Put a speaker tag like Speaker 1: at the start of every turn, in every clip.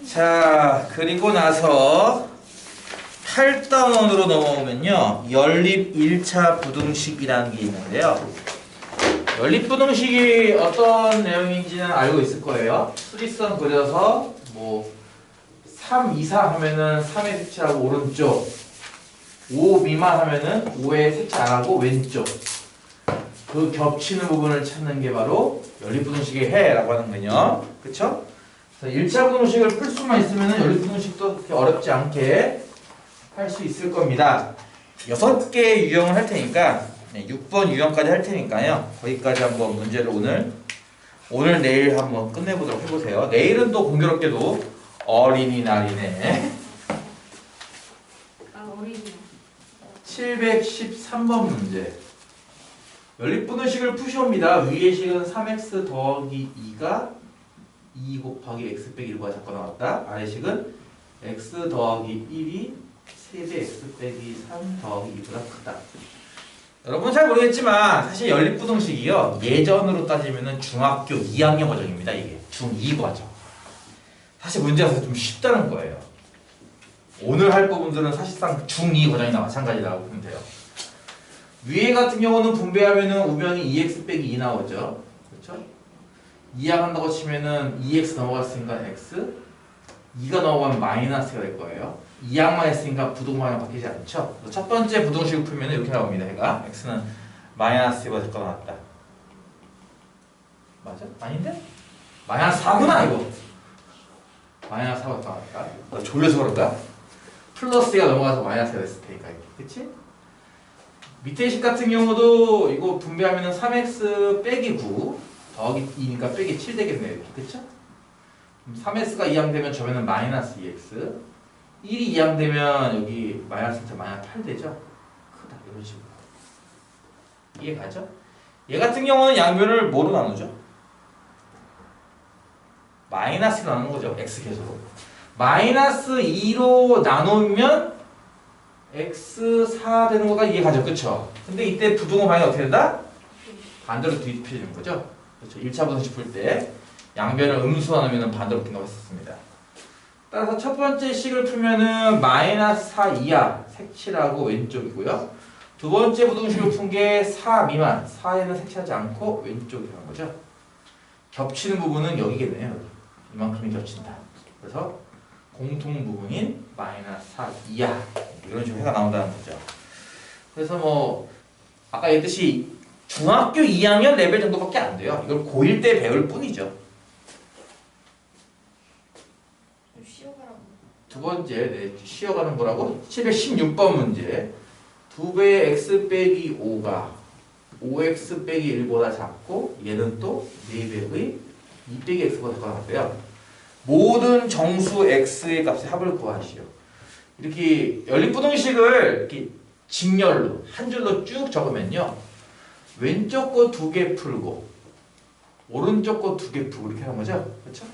Speaker 1: 자, 그리고 나서 8단원으로 넘어오면요. 연립 1차 부등식이라는 게 있는데요. 연립 부등식이 어떤 내용인지는 알고 있을 거예요. 수직선 그려서 뭐 3 이상 하면은 3의 색칠하고 오른쪽, 5 미만 하면은 5의 색칠 안 하고 왼쪽. 그 겹치는 부분을 찾는 게 바로 연립부등식의 해라고 하는군요. 그쵸? 1차 부등식을 풀 수만 있으면 연립부등식도 그렇게 어렵지 않게 할 수 있을 겁니다. 6개 유형을 할 테니까 6번 유형까지 할 테니까요. 거기까지 한번 문제를 오늘 내일 한번 끝내보도록 해보세요. 내일은 또 공교롭게도 어린이날이네.
Speaker 2: 아, 어린이날.
Speaker 1: 713번 문제. 연립부등식을 푸시옵니다. 위의 식은 3x 더하기 2가 2 곱하기 x 빼기 1보다 작고 나왔다. 아래 식은 x 더하기 1이 3배 x 빼기 3 더하기 2보다 크다. 여러분 잘 모르겠지만 사실 연립부등식이요. 예전으로 따지면 중학교 2학년 과정입니다. 이게 중2 과정. 사실 문제가 좀 쉽다는 거예요. 오늘 할 부분들은 사실상 중2 과정이나 마찬가지라고 보면 돼요. 위에 같은 경우는 분배하면은 우변이 2x 빼기 2 나오죠. 그렇죠? 2항 한다고 치면은 2x 넘어갔으니까 x, 2가 넘어가면 마이너스가 될 거예요. 2항만 했으니까 부등호랑 바뀌지 않죠. 첫 번째 부등식을 풀면 이렇게 나옵니다. 얘가 x는 마이너스 2보다 작고 나왔다. 맞아? 아닌데? 마이너스 4구나 이거. 마이너스 4보다 나왔다. 나 졸려서 그런가? 플러스가 넘어가서 마이너스가 됐을 테니까 이렇게. 그치? 밑에 식 같은 경우도 이거 분배하면은 3x 빼기 9 더하기 2니까 빼기 7 되겠네요. 이렇게. 그쵸? 3x가 2항 되면 저면은 마이너스 2x, 1이 2항 되면 여기 마이너스 8 되죠? 크다. 이런 식으로. 이해 가죠? 얘 같은 경우는 양변을 뭐로 나누죠? 마이너스로 나누는 거죠. x 계속으로. 마이너스 2로 나누면 x4 되는 거가 이해가죠? 그쵸? 근데 이때 부등호 방향이 어떻게 된다? 반대로 뒤집혀지는 거죠? 그렇죠? 1차 부등식 풀 때 양변을 음수 나누면 반대로 낀다고 했었습니다. 따라서 첫 번째 식을 풀면은 마이너스 4 이하 색칠하고 왼쪽이고요. 두 번째 부등식을 푼 게 4 미만, 4에는 색칠하지 않고 왼쪽이라는 거죠. 겹치는 부분은 여기겠네요. 여기. 이만큼이 겹친다. 그래서 공통 부분인 마이너스 4 이하 이런 식으로 해가 나온다는 거죠. 그래서 뭐 아까 얘기했듯이 중학교 2학년 레벨 정도밖에 안 돼요. 이걸 고1 때 배울 뿐이죠. 두 번째 쉬어가는 거라고 716번 문제. 2배의 x 빼기 5가 5x 빼기 1보다 작고 얘는 또 4배의 2 빼기 x보다 작고 나왔대요. 모든 정수 x의 값의 합을 구하시오. 이렇게 연립부등식을 이렇게 직렬로 한 줄로 쭉 적으면요. 왼쪽 거 2개 풀고 오른쪽 거 2개 풀고 이렇게 하는 거죠. 그렇죠?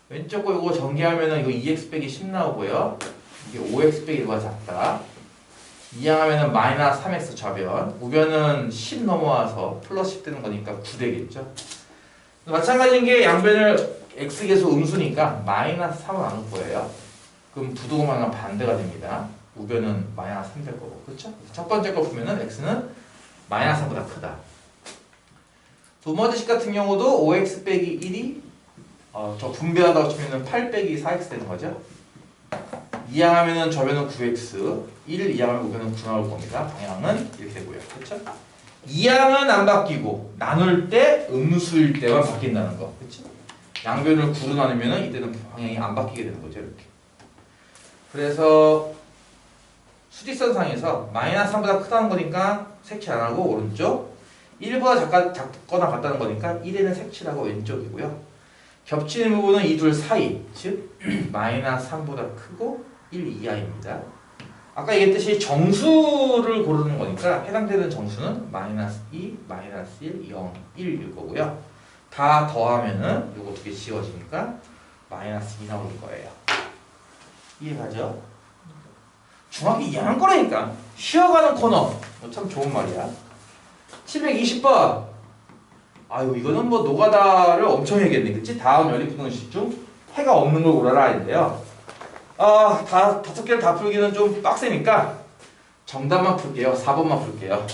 Speaker 1: 왼쪽 거 이거 전개하면은 이거 2x 빼기 10 나오고요. 이게 5x 빼기 1보다 작다. 이항하면은 마이너스 3x 좌변. 우변은 10 넘어와서 플러스 10 되는 거니까 9 되겠죠. 마찬가지인 게 양변을 x계수 음수니까 마이너스 3을 나눌 거예요. 그럼 부등호방향 반대가 됩니다. 우변은 마이너스 3 될 거고. 그렇죠? 첫 번째 거 보면은 x는 마이너스 3보다 크다. 두 번째 식 같은 경우도 5x 빼기 1이 저 분배하다고 치면은 8 빼기 4x 되는 거죠. 이항하면은 저변은 9x, 1 이항하면 우변은 9 나올 겁니다. 방향은 이렇게 되고요. 그렇죠? 이항은 안 바뀌고 나눌 때 음수일 때만 바뀐다는 거. 그렇죠? 양변을 9로 나누면은 이때는 방향이 안 바뀌게 되는 거죠. 이렇게. 그래서 수직선상에서 마이너스 3보다 크다는 거니까 색칠 안 하고 오른쪽, 1보다 작거나 같다는 거니까 1에는 색칠하고 왼쪽이고요. 겹치는 부분은 이 둘 사이, 즉 마이너스 3보다 크고 1 이하입니다. 아까 얘기했듯이 정수를 고르는 거니까 해당되는 정수는 마이너스 2, 마이너스 1, 0, 1일 거고요. 다 더하면은 요거 두 개 지워지니까 마이너스 2 나올 거예요. 이해가죠? 중학교 2학년 거라니까. 쉬어가는 코너. 참 좋은 말이야. 720번. 아유 이거는 뭐 노가다를 엄청 해야겠네. 그치? 다음 연립분식 중 해가 없는 걸 고르라 인데요. 다섯 개를 다 풀기는 좀 빡세니까 정답만 풀게요. 4번만 풀게요.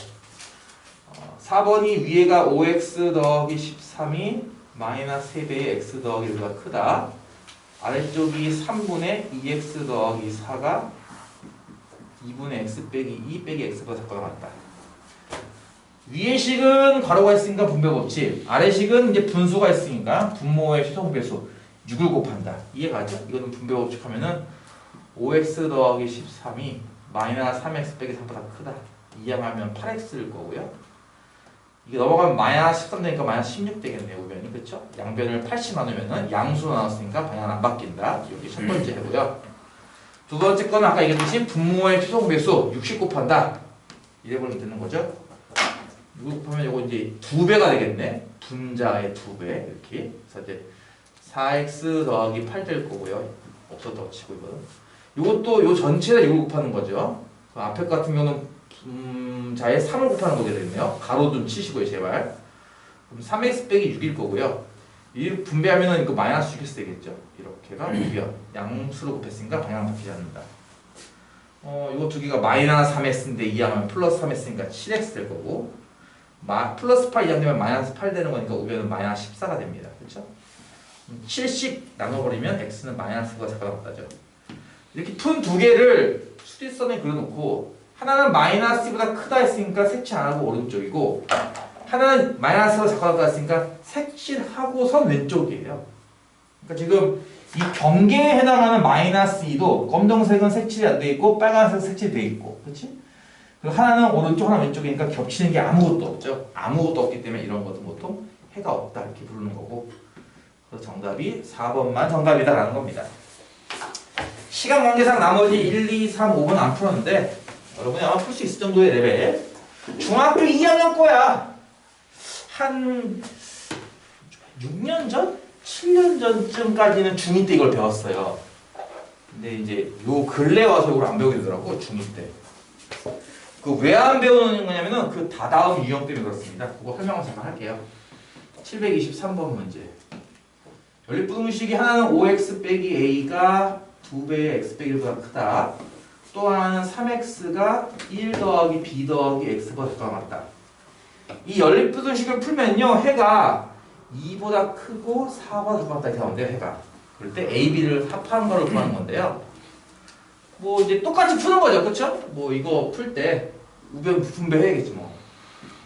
Speaker 1: 4번이 위에가 5x 더하기 13이 마이너스 3배의 x 더하기 1보다 크다. 아래쪽이 3분의 2x 더하기 4가 2분의 x 빼기 2 빼기 x보다 작거나 같다. 위의 식은 괄호가 있으니까 분배법칙, 아래 식은 이제 분수가 있으니까 분모의 최소분배수 6을 곱한다. 이해가죠? 이거는 분배법칙 하면은 5x 더하기 13이 마이너스 3x 빼기 3보다 크다. 이항하면 8x일 거고요. 이게 넘어가면 마이너스 13 되니까 마이너스 16 되겠네요. 우변이. 그렇죠? 양변을 80 나누면은 양수로 나눴으니까 방향 안 바뀐다. 여기 첫 번째 해고요. 두 번째 거는 아까 얘기했듯이 분모의 최소분배수 60 곱한다. 이래 버리면 되는 거죠. 6 곱하면 이거 이제 2배가 되겠네. 분자의 2배. 이렇게. 그래서 이제 4x 더하기 8 될 거고요. 없었다고 치고 이거는. 이것도 요 전체에다 6을 곱하는 거죠. 그 앞에 같은 경우는 분자에 3을 곱하는 거게 되네요. 가로 좀 치시고요, 제발. 그럼 3x 빼기 6일 거고요. 이 분배하면은 이거 마이너스 6x 되겠죠. 이렇게가 6이요. 양수로 곱했으니까 방향 바뀌지 않는다. 이거 두 개가 마이너스 3x인데 이항하면 플러스 3x니까 7x 될 거고, 플러스 8 이항되면 마이너스 8 되는 거니까 우변은 마이너스 14가 됩니다. 그렇죠? 7씩 나눠버리면 x는 마이너스가 작아졌다죠 이렇게 푼 두 개를 수직선에 그려놓고 하나는 마이너스보다 크다 했으니까 색칠 안 하고 오른쪽이고, 하나는 마이너스가 작아졌다 했으니까 색칠하고선 왼쪽이에요. 그러니까 지금 이 경계에 해당하는 마이너스 2도 검정색은 색칠이 안 돼 있고 빨간색 색칠이 돼 있고, 그렇지? 그리고 하나는 오른쪽 하나 왼쪽이니까 겹치는 게 아무것도 없죠. 아무것도 없기 때문에 이런 것은 보통 해가 없다 이렇게 부르는 거고, 그래서 정답이 4번만 정답이다라는 겁니다. 시간 관계상 나머지 1, 2, 3, 5번 안 풀었는데 여러분이 아마 풀 수 있을 정도의 레벨. 중학교 2학년 거야. 한 6년 전? 7년 전쯤까지는 중2 때 이걸 배웠어요. 근데 이제 요 근래 와서 이걸 안 배우게 되더라고, 중2 때. 그 왜 안 배우는 거냐면은 그 다다음 유형 때문에 그렇습니다. 그거 설명을 잠깐 할게요. 723번 문제. 연립분식이 하나는 5x 빼기 a가 2배의 x 빼기 1보다 크다. 또 하나는 3x가 1 더하기 b 더하기 x보다 작거나 같다. 이 연립분식을 풀면요, 해가 2보다 크고 4보다 작거나 같다 이렇게 나오는데요, 해가. 그럴 때 a, b를 합하는 거를 구하는 건데요. 뭐 이제 똑같이 푸는 거죠, 그렇죠? 뭐 이거 풀 때 우변 분배해야겠지 뭐.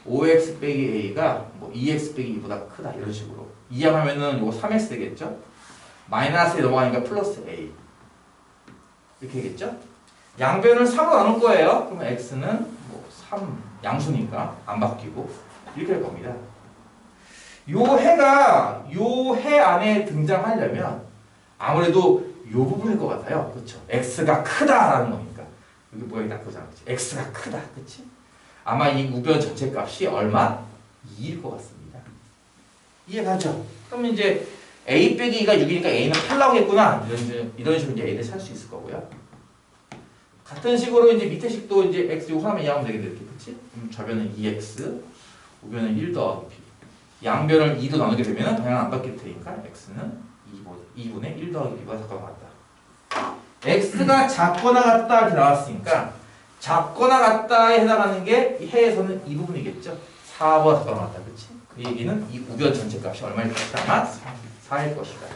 Speaker 1: 5x 빼기 a가 뭐 2x 빼기 2보다 크다 이런 식으로. 이항하면은 이거 3x 되겠죠? 마이너스에 넘어가니까 플러스 a. 이렇게 되겠죠? 양변을 3으로 나눌 거예요. 그러면 x는 뭐 3, 양수니까 안 바뀌고 이렇게 할 겁니다. 요 해가 요 해 안에 등장하려면 아무래도 요 부분일 것 같아요. 그렇죠? x가 크다라는 거니까. 여기 모양이 딱 그거잖아. x가 크다. 그렇지? 아마 이 우변 전체 값이 얼마? 2일 것 같습니다. 이해가죠? 그러면 이제 a 빼기 2가 6이니까 a는 8 나오겠구나. 이런 식으로 이제 a를 찾을 수 있을 거고요. 같은 식으로 이제 밑에 식도 이제 x 요거 하나만 이해하면 되겠네. 이렇게. 그치? 그럼 좌변은 2x, 우변은 1 더하기 b. 양변을 2도 나누게 되면 방향 안 바뀔 테니까 x는 2분의 1 더하기 b가 작거나 같다. x가 작거나 같다 이렇게 나왔으니까 작거나 같다에 해당하는 게 해에서는 이 부분이겠죠. 4보다 작거나 같다. 그치? 그 얘기는 이 우변 전체 값이 얼마일 것이다? 아마 4일 것이다.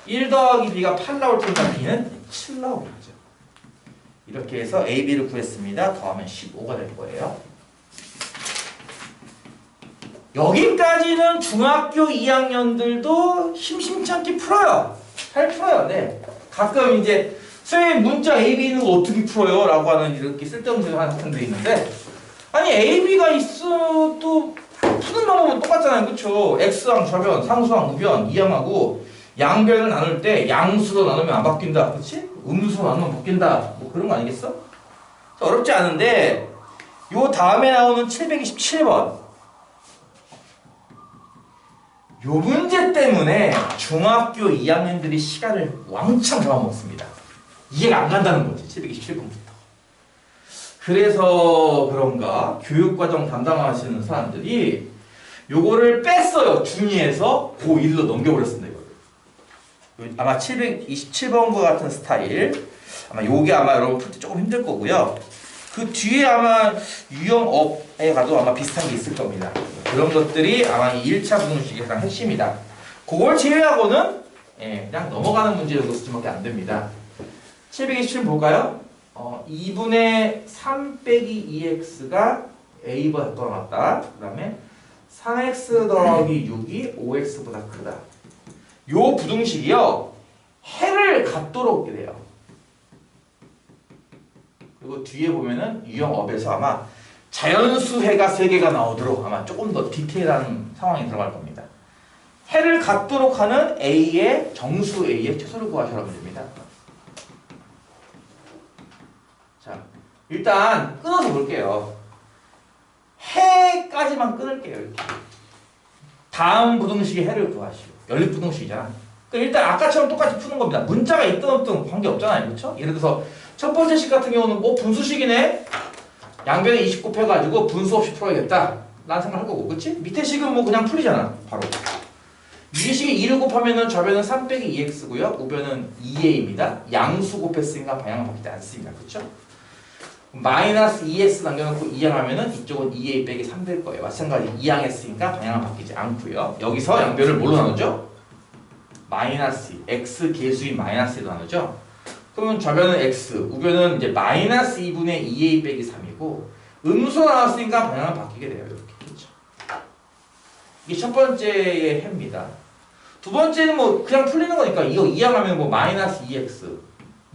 Speaker 1: 1 더하기 b가 8 나올 테니까 b는 7 나오겠죠. 이렇게 해서 a, b를 구했습니다. 더하면 15가 될 거예요. 여기까지는 중학교 2학년들도 심심치 않게 풀어요. 잘 풀어요. 네. 가끔 이제 선생님 문자 A, B는 어떻게 풀어요? 라고 하는 이렇게 쓸데없는 학생들이 있는데, 아니 A, B가 있어도 푸는 방법은 똑같잖아요. 그쵸? X항 좌변, 상수항 우변 이항하고 양변을 나눌 때 양수로 나누면 안 바뀐다. 그치? 음수로 나누면 바뀐다. 뭐 그런 거 아니겠어? 어렵지 않은데 요 다음에 나오는 727번 요 문제 때문에 중학교 2학년들이 시간을 왕창 잡아먹습니다. 이해가 안 간다는 거지. 727번부터. 그래서 그런가 교육과정 담당하시는 사람들이 요거를 뺐어요. 중2에서 고1로 넘겨버렸습니다. 이거를. 아마 727번과 같은 스타일. 아마 요게 아마 여러분 풀 때 조금 힘들 거고요. 그 뒤에 아마 유형업에 가도 아마 비슷한 게 있을 겁니다. 그런 것들이 아마 이 1차 부등식의 가장 핵심이다. 그걸 제외하고는 그냥 넘어가는 문제 정도 수준밖에 안 됩니다. 727 볼까요? 2분의 3 빼기 2x가 a보다 작거나 같다. 그 다음에 3x 더하기 6이 5x보다 크다. 요 부등식이요. 해를 갖도록 돼요. 그리고 뒤에 보면은 유형업에서 아마 자연수해가 3개가 나오도록 아마 조금 더 디테일한 상황이 들어갈 겁니다. 해를 갖도록 하는 A의 정수 A의 최소를 구하시라고 됩니다. 자, 일단 끊어서 볼게요. 해까지만 끊을게요. 이렇게. 다음 부등식의 해를 구하시오. 연립부등식이잖아. 일단 아까처럼 똑같이 푸는 겁니다. 문자가 있든 없든 관계없잖아요. 그렇죠? 예를 들어서 첫 번째 식 같은 경우는 분수식이네. 양변에 20 곱해가지고 분수 없이 풀어야겠다 라는 생각을 할 거고, 그치? 밑에 식은 뭐 그냥 풀리잖아. 바로 위에 식에 2를 곱하면은 좌변은 3 빼기 2x고요 우변은 2a입니다. 양수 곱했으니까 방향은 바뀌지 않습니다. 그쵸? 마이너스 2x 남겨놓고 2항하면은 이쪽은 2a 빼기 3 될 거예요. 마찬가지 2항 했으니까 방향은 바뀌지 않고요. 여기서 양변을 뭘로 나누죠? 마이너스 x 계수인 마이너스 1로 나누죠? 그러면 좌변은 x, 우변은 이제 마이너스 2분의 2a 빼기 3이고 음수로 나왔으니까 방향은 바뀌게 돼요. 이렇게. 그렇죠? 이게 첫 번째의 해입니다. 두 번째는 뭐 그냥 풀리는 거니까 이거 이항하면 뭐 마이너스 2x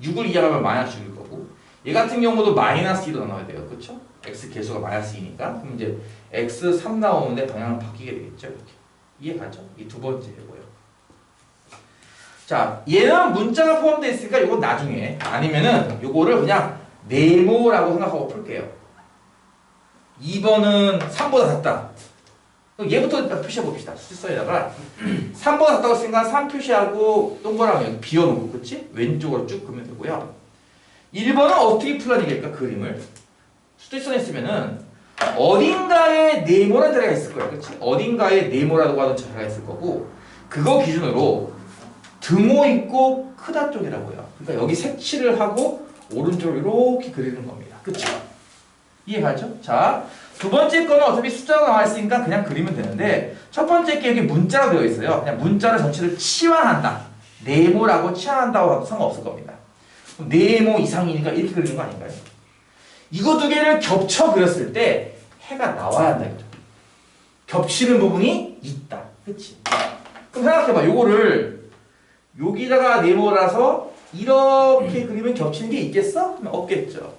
Speaker 1: 6을 이항하면 마이너스 6일 거고, 얘 같은 경우도 마이너스 2로 나눠야 돼요. 그렇죠? x 계수가 마이너스 2니까 그럼 이제 x 3 나오는데 방향은 바뀌게 되겠죠. 이렇게. 이해가죠? 이 두 번째 해고요. 자, 얘는 문자가 포함되어 있으니까 이건 나중에, 아니면은 요거를 그냥 네모라고 생각하고 풀게요. 2번은 3보다 작다. 얘부터 표시해 봅시다. 수지서에다가 3보다 작다고 했으니까 3 표시하고 동그라미 여기 비워놓고, 그치? 왼쪽으로 쭉 그으면 되고요. 1번은 어떻게 풀어야 되겠까? 그림을 수지선에 쓰면은 어딘가에 네모라는 자리가 있을 거예요. 그치? 어딘가에 네모라고 하는 자리가 있을 거고, 그거 기준으로 등호 있고 크다 쪽이라고요. 그러니까 여기 색칠을 하고 오른쪽으로 이렇게 그리는 겁니다. 그쵸? 이해가죠? 자, 두 번째 거는 어차피 숫자가 나와 있으니까 그냥 그리면 되는데, 첫 번째 게 여기 문자로 되어 있어요. 그냥 문자를 전체를 치환한다. 네모라고 치환한다고 해도 상관없을 겁니다. 그럼 네모 이상이니까 이렇게 그리는 거 아닌가요? 이거 두 개를 겹쳐 그렸을 때 해가 나와야 한다. 겹치는 부분이 있다. 그치? 그럼 생각해봐. 요거를 여기다가 네모라서 이렇게 그리면 겹치는 게 있겠어? 없겠죠.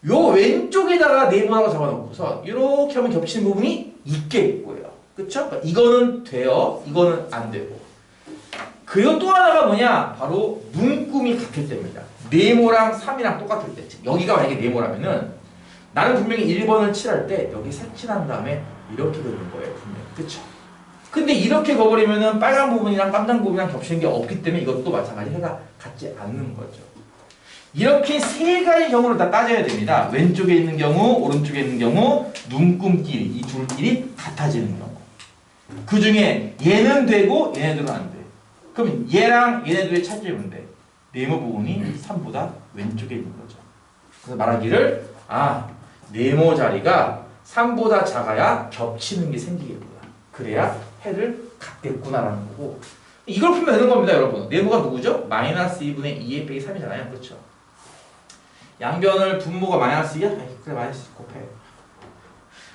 Speaker 1: 요 왼쪽에다가 네모라고 잡아놓고서 이렇게 하면 겹치는 부분이 있겠고요. 그쵸? 그러니까 이거는 돼요. 이거는 안 되고. 그리고 또 하나가 뭐냐? 바로 눈금이 같을 때입니다. 네모랑 3이랑 똑같을 때. 즉 여기가 만약에 네모라면은 나는 분명히 1번을 칠할 때 여기 색칠한 다음에 이렇게 그리는 거예요. 분명히. 그쵸? 근데 이렇게 그어버리면은 빨간 부분이랑 깜장 부분이랑 겹치는 게 없기 때문에 이것도 마찬가지 해가 같지 않는 거죠. 이렇게 세 가지 경우를 다 따져야 됩니다. 왼쪽에 있는 경우, 오른쪽에 있는 경우, 눈금끼리, 이 둘끼리 같아지는 경우. 그 중에 얘는 되고 얘네들은 안 돼. 그럼 얘랑 얘네들의 차이점이 뭔데? 네모 부분이 3보다 왼쪽에 있는 거죠. 그래서 말하기를, 네모 자리가 3보다 작아야 겹치는 게 생기겠구나. 그래야 해를 갖겠구나라는 거고, 이걸 풀면 되는 겁니다, 여러분. 네모가 누구죠? 마이너스 2분의 2a 빼기 3이잖아요. 그렇죠? 양변을 분모가 마이너스 2야? 그래, 마이너스 2 곱해.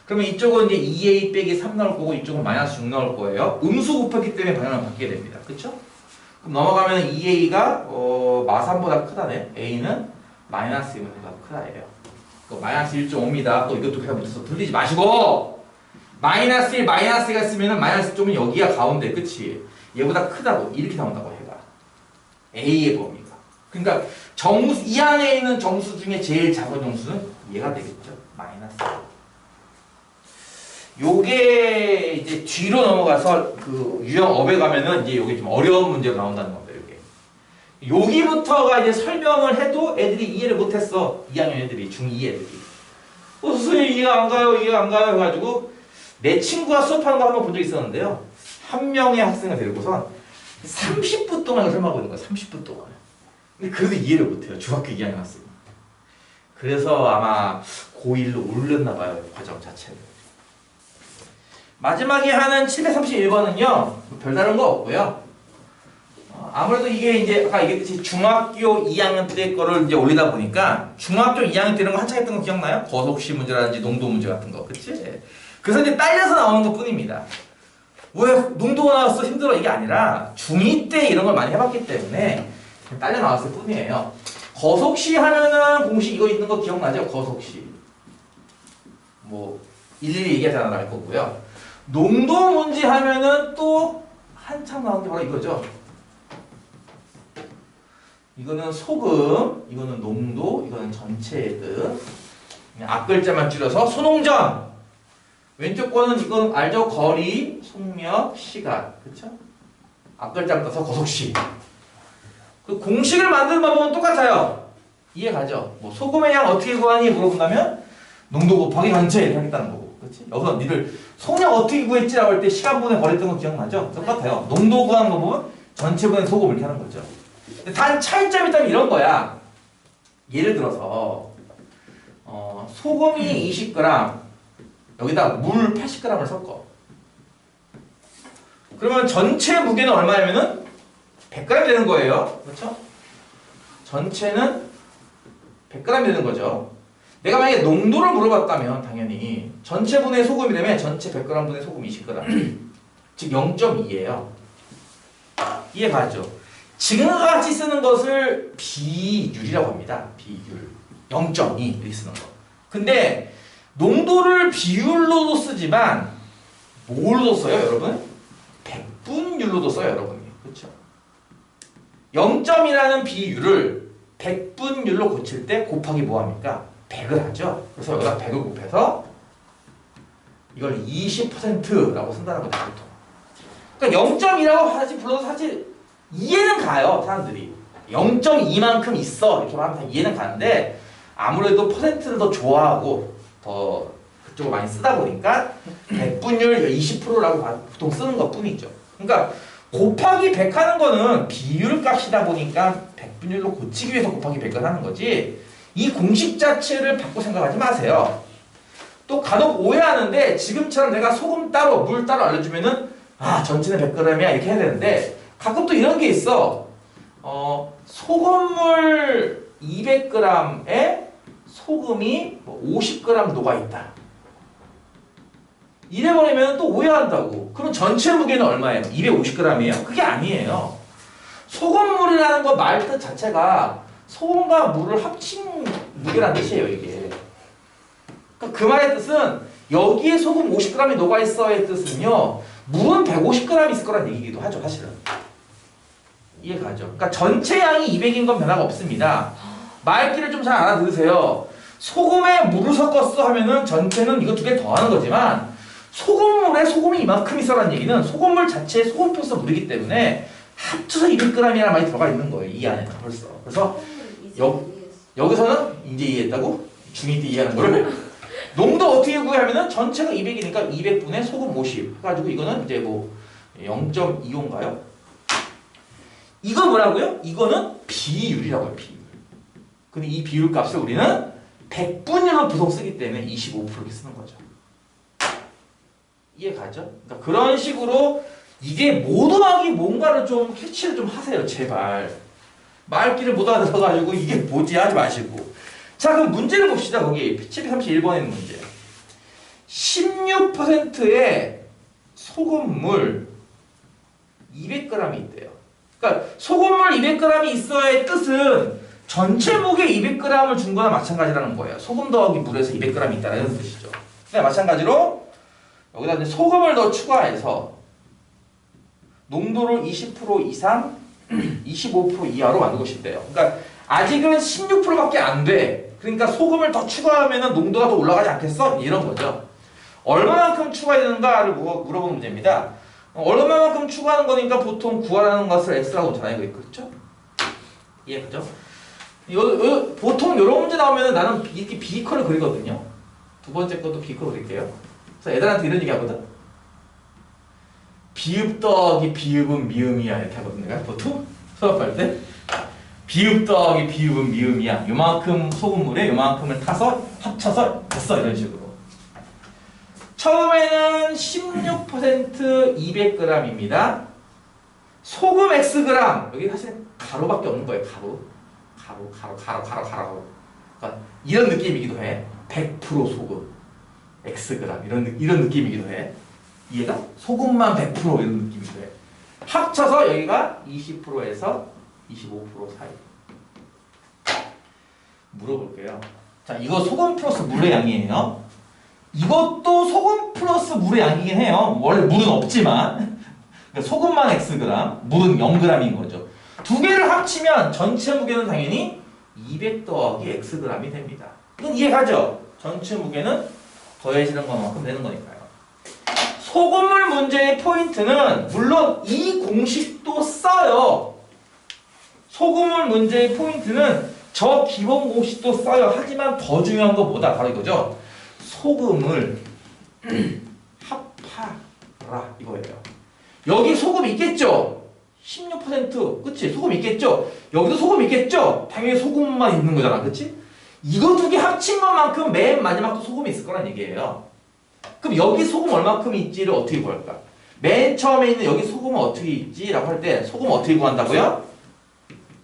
Speaker 1: 그러면 이쪽은 이제 2a 빼기 3 나올 거고, 이쪽은 마이너스 6 나올 거예요. 음수 곱했기 때문에 방향을 바뀌게 됩니다. 그렇죠? 그럼 넘어가면 2a가 마3보다 크다네. a는 마이너스 2보다 크다예요. 마이너스 1.5입니다. 또 이것도 그냥 붙어서 들리지 마시고, 마이너스 1, 마이너스 1가 있으면 마이너스 쪽은 여기가 가운데, 그치? 얘보다 크다고, 이렇게 나온다고 해가. A의 범위가. 그러니까 정수, 이 안에 있는 정수 중에 제일 작은 정수는 얘가 되겠죠. 마이너스. 요게 이제 뒤로 넘어가서 그 유형업에 가면은 이제 요게 좀 어려운 문제가 나온다는 겁니다, 요게. 여기부터가 이제 설명을 해도 애들이 이해를 못했어. 2학년 애들이, 중2 애들이. 선생님 이해가 안 가요, 이해가 안 가요 해가지고 내 친구가 수업하는 거 한번 본 적 있었는데요. 한 명의 학생을 데리고선 30분 동안 이걸 설명하고 있는 거예요. 30분 동안. 근데 그래도 이해를 못해요. 중학교 2학년 학생. 그래서 아마 고1로 올렸나 봐요. 과정 자체를. 마지막에 하는 731번은요. 별다른 거 없고요. 아무래도 이게 이제 아까 얘기했듯이 중학교 2학년 때 거를 이제 올리다 보니까 중학교 2학년 때 이런 거 한창 했던 거 기억나요? 거속시 문제라든지 농도 문제 같은 거. 그치? 그래서 이제 딸려서 나오는 것 뿐입니다. 왜 농도가 나왔어? 힘들어? 이게 아니라 중2 때 이런 걸 많이 해봤기 때문에 딸려 나왔을 뿐이에요. 거속시 하면은 공식 이거 있는 거 기억나죠? 거속시. 뭐 일일이 얘기하지 않아도 알 거고요. 농도 문제 하면은 또 한참 나온 게 바로 이거죠. 이거는 소금, 이거는 농도, 이거는 전체의 뜻. 앞글자만 줄여서 소농전. 왼쪽 거는 이건 알죠? 거리, 속력, 시간. 그쵸? 앞글자 떠서 거속시. 그 공식을 만드는 방법은 똑같아요. 이해 가죠? 뭐 소금의 양 어떻게 구하니 물어본다면 농도 곱하기 전체 이렇게 하겠다는 거고. 그치? 여기서 니들 속력 어떻게 구했지라고 할 때 시간분의 거리했던 거 기억나죠? 똑같아요. 농도 구하는 거 보면 전체분의 소금 이렇게 하는 거죠. 단 차이점이 있다면 이런 거야. 예를 들어서 소금이 20g 여기다 물 80g을 섞어. 그러면 전체 무게는 얼마냐면은 100g 되는 거예요. 그렇죠? 전체는 100g 되는 거죠. 내가 만약에 농도를 물어봤다면 당연히 전체 분의 소금이라면 전체 100g 분의 소금 20g 즉 0.2예요. 이해 가죠? 지금과 같이 쓰는 것을 비율이라고 합니다. 비율 0.2 이렇게 쓰는 거. 근데 농도를 비율로도 쓰지만 뭘로 써요 여러분? 백분율로도 써요 여러분이. 그렇죠? 0.이라는 비율을 백분율로 고칠 때 곱하기 뭐합니까? 100을 하죠. 그래서 여기다 100을 곱해서 이걸 20%라고 쓴다는 거죠 보통. 그러니까 0.2라고 하지 불러도 사실 이해는 가요 사람들이. 0.2만큼 있어 이렇게 말하면 이해는 가는데 아무래도 퍼센트를 더 좋아하고 더 그쪽을 많이 쓰다 보니까 백분율 20%라고 보통 쓰는 것 뿐이죠. 그러니까 곱하기 100 하는 거는 비율 값이다 보니까 백분율로 고치기 위해서 곱하기 100을 하는 거지 이 공식 자체를 바꿔 생각하지 마세요. 또 간혹 오해하는데 지금처럼 내가 소금 따로 물 따로 알려주면은 아 전체는 100g이야 이렇게 해야 되는데 가끔 또 이런 게 있어. 소금물 200g에 소금이 50g 녹아있다. 이래버리면 또 오해한다고. 그럼 전체 무게는 얼마예요? 250g이에요? 그게 아니에요. 소금물이라는 거 말 뜻 자체가 소금과 물을 합친 무게라는 뜻이에요 이게. 그러니까 그 말의 뜻은 여기에 소금 50g이 녹아있어의 뜻은요 물은 150g 있을 거란 얘기기도 하죠 사실은. 이해 가죠? 그러니까 전체 양이 200인 건 변화가 없습니다. 말귀를 좀 잘 알아들으세요. 소금에 물을 섞었어 하면은 전체는 이거 두 개 더하는 거지만 소금물에 소금이 이만큼 있어라는 얘기는 소금물 자체에 소금 플러스 물이기 때문에 합쳐서 200g이라는 말이 들어가 있는 거예요. 이 안에 벌써. 그래서 여기서는 이제 이해했다고? 중2 때 이해하는 거를 농도 어떻게 구하면은 전체가 200이니까 200분의 소금 50 해가지고 이거는 이제 뭐 0.25인가요? 이거 뭐라고요? 이거는 비율이라고 해요. 비율. 근데 이 비율 값을 우리는 백분율로 보통 쓰기 때문에 25% 이렇게 쓰는 거죠. 이해 가죠? 그러니까 그런 식으로 이게 뭐 더하기 뭔가를 좀 캐치를 좀 하세요. 제발. 말귀를 못 알아들어가지고 이게 뭐지 하지 마시고. 자 그럼 문제를 봅시다. 거기 731번에 있는 문제. 16%의 소금물 200g이 있대요. 그러니까 소금물 200g이 있어야의 뜻은 전체 무게 200g을 준 거나 마찬가지라는 거예요. 소금 더하기 물에서 200g이 있다는 뜻이죠. 네, 마찬가지로 여기다 이제 소금을 더 추가해서 농도를 20% 이상, 25% 이하로 만들고 싶대요. 그러니까 아직은 16%밖에 안 돼. 그러니까 소금을 더 추가하면 농도가 더 올라가지 않겠어? 이런 거죠. 얼마만큼 추가해야 되는가를 물어보는 문제입니다. 얼마만큼 추가하는 거니까 보통 구하라는 것을 x라고 놓잖아요. 그렇죠? 이해가죠? 보통 이런 문제 나오면 나는 이렇게 비커를 그리거든요. 두 번째 것도 비커 그릴게요. 그래서 애들한테 이런 얘기 하거든. 비읍 더하기 비읍은 미음이야 이렇게 하거든 내가 보통 수업할 때. 비읍 더하기 비읍은 미음이야. 요만큼 소금물에 요만큼을 타서 합쳐서 됐어 이런 식으로. 처음에는 16% 200g입니다. 소금 Xg. 여기 사실 가로밖에 없는 거예요. 가로. 그러니까 이런 느낌이기도 해. 100% 소금 Xg 이런 느낌이기도 해. 이해가? 소금만 100% 이런 느낌이기도 해. 합쳐서 여기가 20%에서 25% 사이. 물어볼게요. 자, 이거 소금 플러스 물의 양이에요. 이것도 소금 플러스 물의 양이긴 해요. 원래 물은 없지만 소금만 Xg, 물은 0g인 거죠. 두 개를 합치면 전체 무게는 당연히 200 더하기 Xg이 됩니다. 이건 이해가죠? 전체 무게는 더해지는 것만큼 되는 거니까요. 소금물 문제의 포인트는 물론 이 공식도 써요. 소금물 문제의 포인트는 저 기본 공식도 써요. 하지만 더 중요한 건 뭐다? 바로 이거죠. 소금을 합하라 이거예요. 여기 소금 있겠죠? 16% 그치? 소금 있겠죠? 여기도 소금 있겠죠? 당연히 소금만 있는 거잖아 그치? 이거 두 개 합친 것만큼 맨 마지막도 소금이 있을 거란 얘기예요. 그럼 여기 소금 얼마큼 있지를 어떻게 구할까? 맨 처음에 있는 여기 소금은 어떻게 있지? 라고 할 때 소금 어떻게 구한다고요?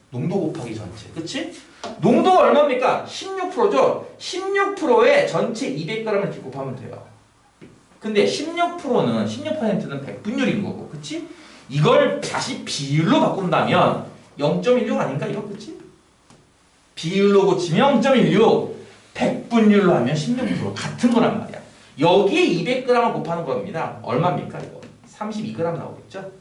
Speaker 1: 농도 곱하기 전체 그치? 농도가 얼마입니까? 16%죠? 16%에 전체 200g을 이렇게 곱하면 돼요. 근데 16%는 100분율인 거고 그치? 이걸 다시 비율로 바꾼다면 0.16 아닌가 이거 그치? 비율로 고치면 0.16 100분율로 하면 16% 같은 거란 말이야. 여기에 200g을 곱하는 겁니다. 얼마입니까 이거? 32g 나오겠죠?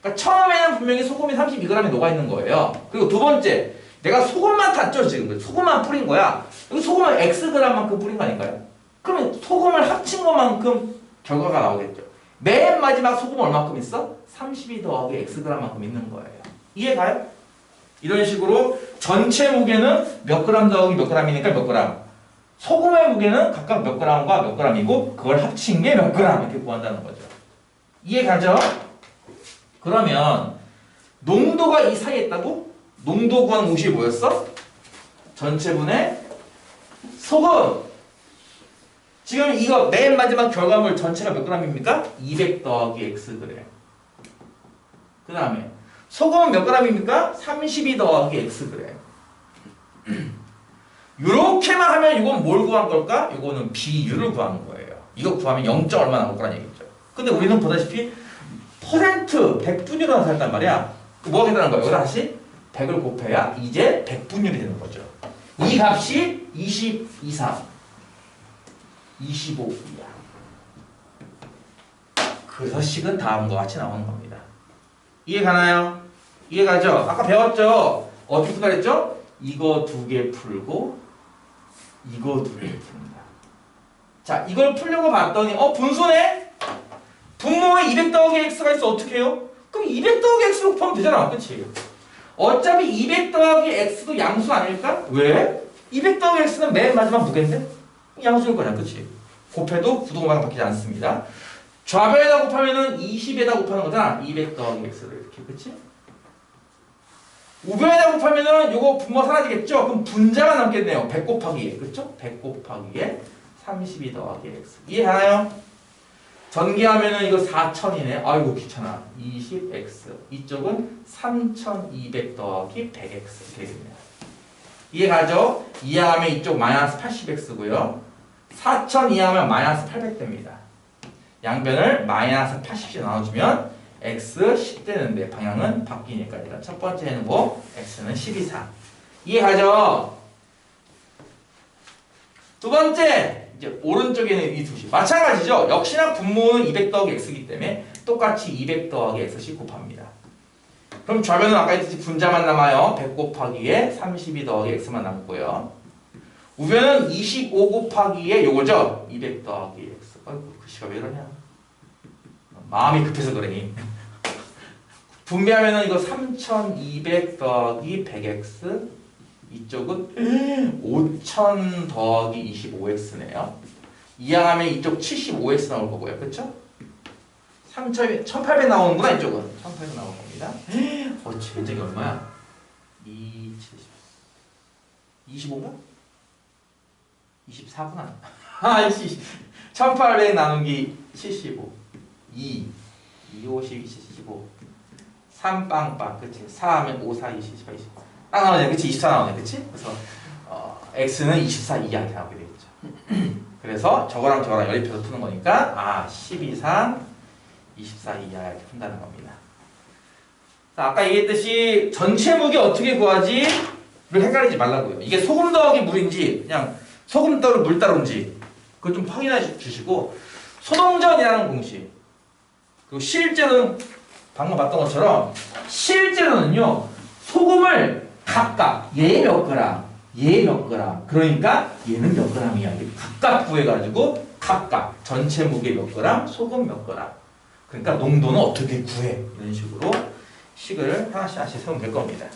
Speaker 1: 그러니까 처음에는 분명히 소금이 32g에 녹아있는 거예요. 그리고 두 번째 내가 소금만 탔죠 지금. 소금만 뿌린 거야. 여기 소금을 Xg만큼 뿌린 거 아닌가요? 그러면 소금을 합친 것만큼 결과가 나오겠죠. 맨 마지막 소금 얼마큼 있어? 32 더하기 Xg만큼 있는 거예요. 이해가요? 이런 식으로 전체 무게는 몇 그램 더하기 몇 그램이니까 몇 그램. 소금의 무게는 각각 몇 그램과 몇 그램이고 그걸 합친 게 몇 그램 이렇게 구한다는 거죠. 이해가죠? 그러면 농도가 이 사이에 있다고? 농도 구한 공식이 뭐였어? 전체분의 소금. 지금 이거 맨 마지막 결과물 전체가 몇 g입니까? 200 더하기 Xg. 그 다음에 소금은 몇 g입니까? 32 더하기 Xg. 요렇게만 하면 이건 뭘 구한 걸까? 이거는 비율을 구하는 거예요. 이거 구하면 0. 얼마 나올 거란 얘기죠. 근데 우리는 보다시피 퍼센트 100분율로 나타났단 말이야. 뭐가 되는 거예요? 여기다 다시 100을 곱해야 이제 100분율이 되는 거죠. 이 값이 20 이상 25 이하. 그래서 식은 다음과 같이 나오는 겁니다. 이해가나요? 이해가죠? 아까 배웠죠? 어떻게 생각했죠? 이거 두 개 풀고 이거 두 개 풉니다. 자, 이걸 풀려고 봤더니 분수네? 분모에 200 더하기 x가 있어. 어떻게 해요? 그럼 200 더하기 x로 곱하면 되잖아. 그치? 어차피 200 더하기 x도 양수 아닐까? 왜? 200 더하기 x는 맨 마지막 무게인데? 양수일 거냐. 그치? 곱해도 부동방향 바뀌지 않습니다. 좌변에다 곱하면은 20에다 곱하는 거잖아. 200 더하기 x를 이렇게. 그치? 우변에다 곱하면은 요거 분모 사라지겠죠? 그럼 분자가 남겠네요. 100 곱하기 2. 그쵸? 100 곱하기 2에 32 더하기 x. 이해하나요? 전개하면은 이거 4000이네. 아이고 귀찮아. 20x. 이쪽은 3200 더하기 100x 되겠네요. 이해가죠? 이해하면 이쪽 마이너스 80x고요. 4000 이해하면 마이너스 800 됩니다. 양변을 마이너스 80씩 나눠주면 x 10 되는데 방향은 바뀌니까 일단 첫 번째 행보 x는 10 이상. 이해가죠? 두 번째 이제 오른쪽에는 이 두식 마찬가지죠. 역시나 분모는 200 더하기 x이기 때문에 똑같이 200 더하기 x씩 곱합니다. 그럼 좌변은 아까 했듯이 분자만 남아요. 100 곱하기에 32 더하기 x만 남고요. 우변은 25 곱하기에 요거죠. 200 더하기 x. 아이고 글씨가 왜 이러냐. 마음이 급해서 그러니. 분배하면은 이거 3200 더하기 100x. 이쪽은 5000 더하기 25x네요. 이항하면 이쪽 75x 나올 거고요. 그쵸? 1800 나오는구나 이쪽은. 1800 나올 겁니다. 면적이 얼마야? 25인가? 24구나. 1800 나누기 75. 2, 50, 75. 3 빵빵. 그치? 4 하면 5, 4, 20, 28, 20. 딱 나오네. 그치? 24 나오네. 그치? 그래서 x는 24 이하 이렇게 나오게 되겠죠. 그래서 저거랑 연립해서 푸는 거니까 10 이상 24 이하 이렇게 푼다는 겁니다. 자, 아까 얘기했듯이 전체 무게 어떻게 구하지? 를 헷갈리지 말라고요. 이게 소금 더하기 물인지 그냥 소금 따로 물 따로인지 그걸 좀 확인해 주시고 소동전이라는 공식 그리고 실제로는 방금 봤던 것처럼 실제로는요 소금을 각각 얘 몇 그램 얘 몇 그램 그러니까 얘는 몇 그램이야 이렇게 각각 구해가지고 각각 전체 무게 몇 그램 소금 몇 그램 그러니까 농도는 어떻게 구해 이런 식으로 식을 하나씩 세우면 될 겁니다.